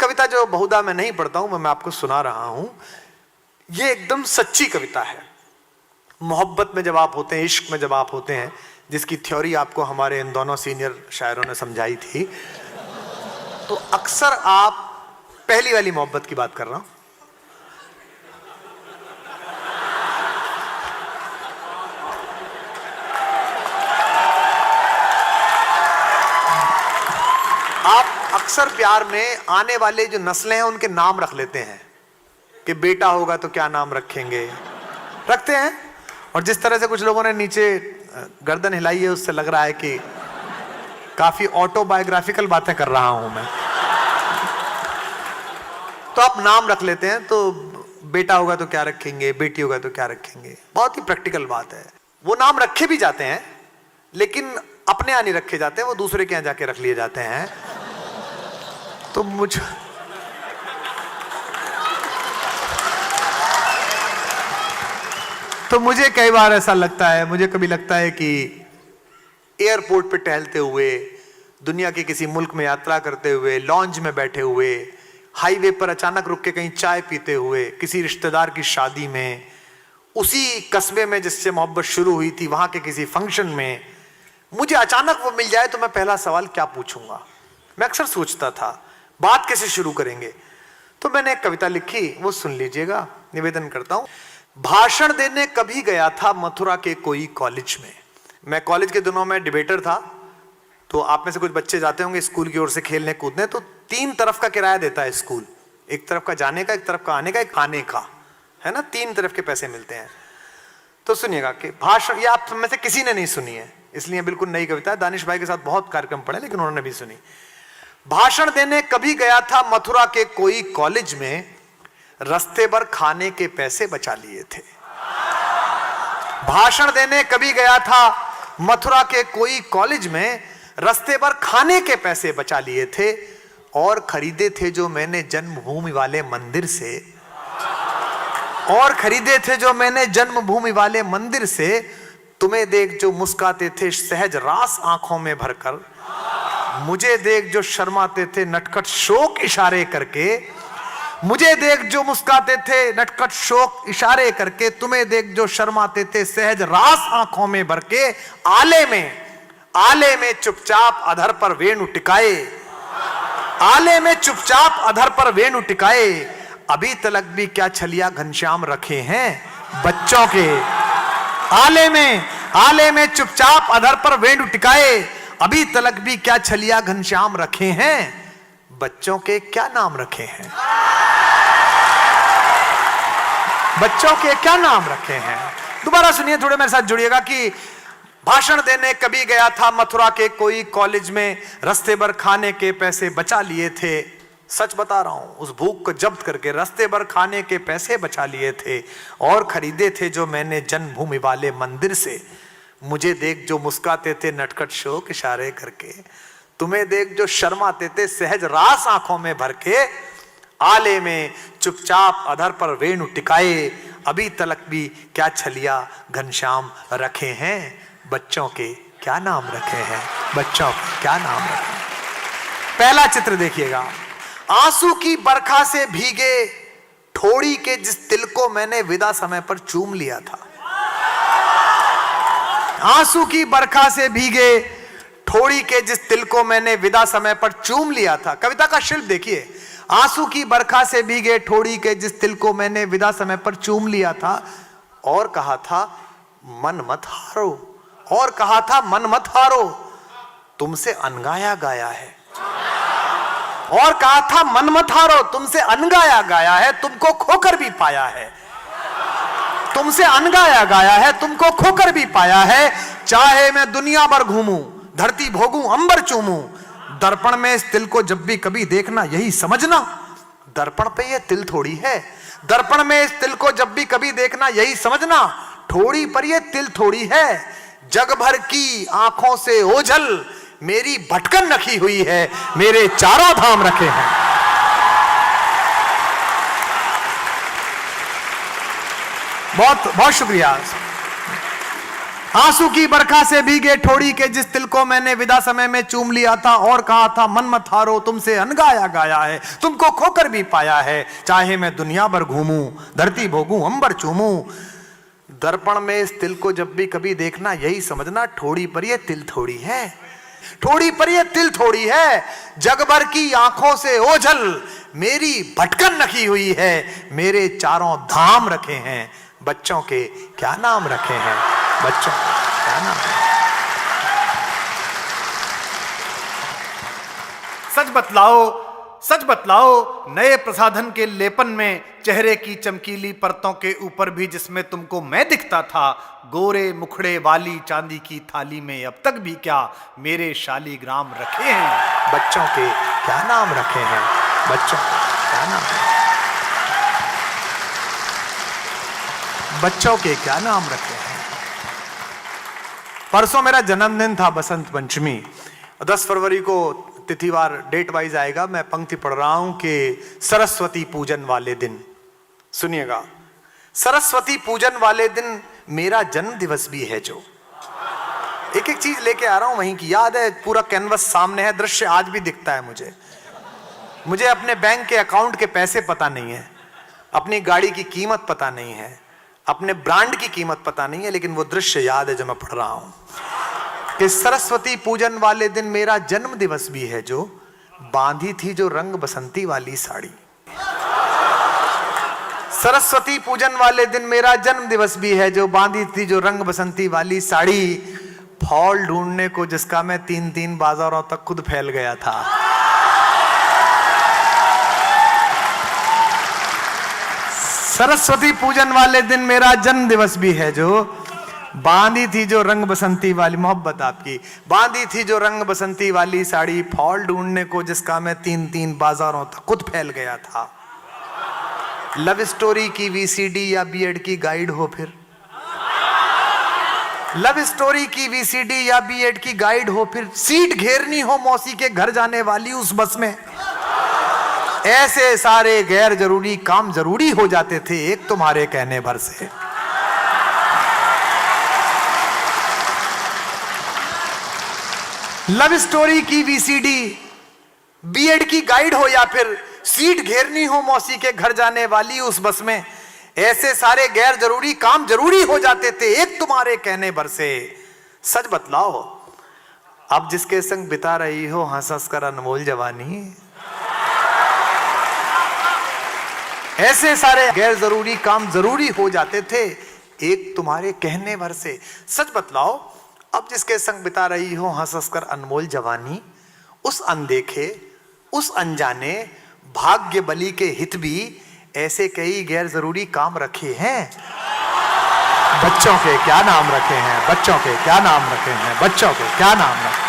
कविता जो बहुधा मैं नहीं पढ़ता हूं, मैं आपको सुना रहा हूं। ये एकदम सच्ची कविता है। मोहब्बत में जब आप होते हैं, इश्क में जब आप होते हैं, जिसकी थ्योरी आपको हमारे इन दोनों सीनियर शायरों ने समझाई थी, तो अक्सर आप पहली वाली मोहब्बत की बात कर रहा हूं, आप अक्सर प्यार में आने वाले जो नस्लें हैं उनके नाम रख लेते हैं कि बेटा होगा तो क्या नाम रखेंगे, रखते हैं। और जिस तरह से कुछ लोगों ने नीचे गर्दन हिलाई है, उससे लग रहा है कि काफी ऑटोबायोग्राफिकल बातें कर रहा हूं मैं। तो आप नाम रख लेते हैं, तो बेटा होगा तो क्या रखेंगे, बेटी होगा तो क्या रखेंगे। बहुत ही प्रैक्टिकल बात है। वो नाम रखे भी जाते हैं, लेकिन अपने यहाँ नहीं रखे जाते, वो दूसरे के यहाँ जाके रख लिए जाते हैं। तो मुझे कई बार ऐसा लगता है, मुझे कभी लगता है कि एयरपोर्ट पे टहलते हुए, दुनिया के किसी मुल्क में यात्रा करते हुए, लॉन्ज में बैठे हुए, हाईवे पर अचानक रुक के कहीं चाय पीते हुए, किसी रिश्तेदार की शादी में, उसी कस्बे में जिससे मोहब्बत शुरू हुई थी, वहां के किसी फंक्शन में मुझे अचानक वो मिल जाए तो मैं पहला सवाल क्या पूछूंगा। मैं अक्सर सोचता था बात कैसे शुरू करेंगे। तो मैंने एक कविता लिखी, वो सुन लीजिएगा, निवेदन करता हूं। भाषण देने कभी गया था मथुरा के कोई कॉलेज में। मैं कॉलेज के दिनों में डिबेटर था, तो आप में से कुछ बच्चे जाते होंगे स्कूल की ओर से खेलने कूदने, तो 3 तरफ का किराया देता है स्कूल, एक तरफ का जाने का, एक तरफ का आने का, एक खाने का, है ना, 3 तरफ के पैसे मिलते हैं। तो सुनिएगा कि भाषण, ये आप में से किसी ने नहीं सुनी है, इसलिए बिल्कुल नई कविता है। दानिश भाई के साथ बहुत कार्यक्रम पढ़े, लेकिन उन्होंने भी सुनी। भाषण देने कभी गया था मथुरा के कोई कॉलेज में, रास्ते भर खाने के पैसे बचा लिए थे। भाषण देने कभी गया था मथुरा के कोई कॉलेज में, रास्ते भर खाने के पैसे बचा लिए थे, और खरीदे थे जो मैंने जन्मभूमि वाले मंदिर से, और खरीदे थे जो मैंने जन्मभूमि वाले मंदिर से। तुम्हें देख जो मुस्काते थे सहज रास आंखों में भरकर, मुझे देख जो शर्माते थे नटखट शोक इशारे करके, मुझे देख जो मुस्काते थे नटखट शोक इशारे करके, तुम्हें देख जो शर्माते थे सहज रास आंखों में भर के। आले में चुपचाप अधर पर वेणु टिकाए, आले में चुपचाप अधर पर वेणु टिकाए, अभी तलक भी क्या छलिया घनश्याम रखे हैं बच्चों के। आले में चुपचाप अधर पर वेणु टिकाए, अभी तलक भी क्या छलिया घनश्याम रखे हैं बच्चों के। क्या नाम रखे हैं बच्चों के, क्या नाम रखे हैं। दोबारा सुनिए, थोड़े मेरे साथ जुड़िएगा कि भाषण देने कभी गया था मथुरा के कोई कॉलेज में, रास्ते भर खाने के पैसे बचा लिए थे। सच बता रहा हूं, उस भूख को जब्त करके रास्ते भर खाने के पैसे बचा लिए थे, और खरीदे थे जो मैंने जन्मभूमि वाले मंदिर से। मुझे देख जो मुस्काते थे नटखट शोक इशारे करके, तुम्हें देख जो शर्माते थे सहज रास आंखों में भर के। आले में चुपचाप अधर पर वेणु टिकाए, अभी तलक भी क्या छलिया घनश्याम रखे हैं बच्चों के। क्या नाम रखे हैं बच्चों के, क्या नाम रखे हैं। पहला चित्र देखिएगा। आंसू की बरखा से भीगे ठोड़ी के जिस तिल को मैंने विदा समय पर चूम लिया था। आंसू की बरखा से भीगे ठोड़ी के जिस तिल को मैंने विदा समय पर चूम लिया था। कविता का शिल्प देखिए। आंसू की बरखा से भीगे ठोड़ी के जिस तिल को मैंने विदा समय पर चूम लिया था, और कहा था मन मत हारो, और कहा था मन मत हारो, तुमसे अनगाया गाया है। और कहा था मन मत हारो, तुमसे अनगाया गाया है, तुमको खोकर भी पाया है। तुमसे अनगाया गाया है, तुमको खोकर भी पाया है। चाहे मैं दुनिया भर घूमूं, धरती भोगूं, अंबर चूमूं, दर्पण में इस तिल को जब भी कभी देखना यही समझना। दर्पण पे ये तिल थोड़ी है, दर्पण में इस तिल को जब भी कभी देखना यही समझना। ठोड़ी पर ये तिल थोड़ी है, जग भर की आंखों से ओझल मेरी भटकन रखी हुई है, मेरे चारों धाम रखे हैं। बहुत बहुत शुक्रिया। आंसू की बरखा से भीगे ठोड़ी के जिस तिल को मैंने विदा समय में चूम लिया था और कहा था मन मत हारो, तुमसे अनगाया गाया है, तुमको खोकर भी पाया है। चाहे मैं दुनिया भर घूमूं, धरती भोगूं, अंबर चूमूं। दर्पण में इस तिल को जब भी कभी देखना, यही समझना ठोड़ी पर ये तिल थोड़ी है, ठोड़ी पर ये तिल थोड़ी है। जग भर की आंखों से ओझल मेरी भटकन रखी हुई है, मेरे चारों धाम रखे हैं, बच्चों के क्या नाम रखे हैं, बच्चों क्या नाम। सच बतलाओ, सच बतलाओ, नए प्रसाधन के लेपन में चेहरे की चमकीली परतों के ऊपर भी जिसमें तुमको मैं दिखता था, गोरे मुखड़े वाली चांदी की थाली में अब तक भी क्या मेरे शालीग्राम रखे हैं, बच्चों के क्या नाम रखे हैं, बच्चों क्या नाम, बच्चों के क्या नाम रखे हैं। परसों मेरा जन्मदिन था, बसंत पंचमी, 10 फरवरी को तिथिवार डेट वाइज आएगा। मैं पंक्ति पढ़ रहा हूं कि सरस्वती पूजन वाले दिन, सुनिएगा, सरस्वती पूजन वाले दिन मेरा जन्म दिवस भी है। जो एक एक चीज लेके आ रहा हूं वहीं की, याद है, पूरा कैनवस सामने है, दृश्य आज भी दिखता है मुझे अपने बैंक के अकाउंट के पैसे पता नहीं है, अपनी गाड़ी की कीमत पता नहीं है, अपने ब्रांड की कीमत पता नहीं है, लेकिन वो दृश्य याद है जो मैं पढ़ रहा हूं कि सरस्वती पूजन वाले दिन मेरा जन्म दिवस भी है, जो बांधी थी जो रंग बसंती वाली साड़ी। सरस्वती पूजन वाले दिन मेरा जन्म दिवस भी है, जो बांधी थी जो रंग बसंती वाली साड़ी, फॉल ढूंढने को जिसका मैं 3-3 बाजारों तक खुद फैल गया था। सरस्वती पूजन वाले दिन मेरा जन्म दिवस भी है, जो बांधी थी जो रंग बसंती वाली, मोहब्बत आपकी, बांधी थी जो रंग बसंती वाली साड़ी, फॉल ढूंढने को जिसका मैं 3-3 बाजारों तक खुद फैल गया था। लव स्टोरी की वीसीडी या बीएड की गाइड हो फिर, लव स्टोरी की वीसीडी या बीएड की गाइड हो फिर, सीट घेरनी हो मौसी के घर जाने वाली उस बस में, ऐसे सारे गैर जरूरी काम जरूरी हो जाते थे एक तुम्हारे कहने भर से। लव स्टोरी की वीसीडी, बीएड की गाइड हो या फिर सीट घेरनी हो मौसी के घर जाने वाली उस बस में, ऐसे सारे गैर जरूरी काम जरूरी हो जाते थे एक तुम्हारे कहने भर से। सच बतलाओ, अब जिसके संग बिता रही हो हंस हंस कर अनमोल जवानी, ऐसे सारे गैर जरूरी काम जरूरी हो जाते थे एक तुम्हारे कहने भर से। सच बतलाओ, अब जिसके संग बिता रही हो हंस हंस कर अनमोल जवानी, उस अनदेखे, उस अनजाने भाग्य बली के हित भी ऐसे कई गैर जरूरी काम रखे हैं, बच्चों के क्या नाम रखे हैं, बच्चों के क्या नाम रखे हैं, बच्चों के क्या नाम रखे हैं।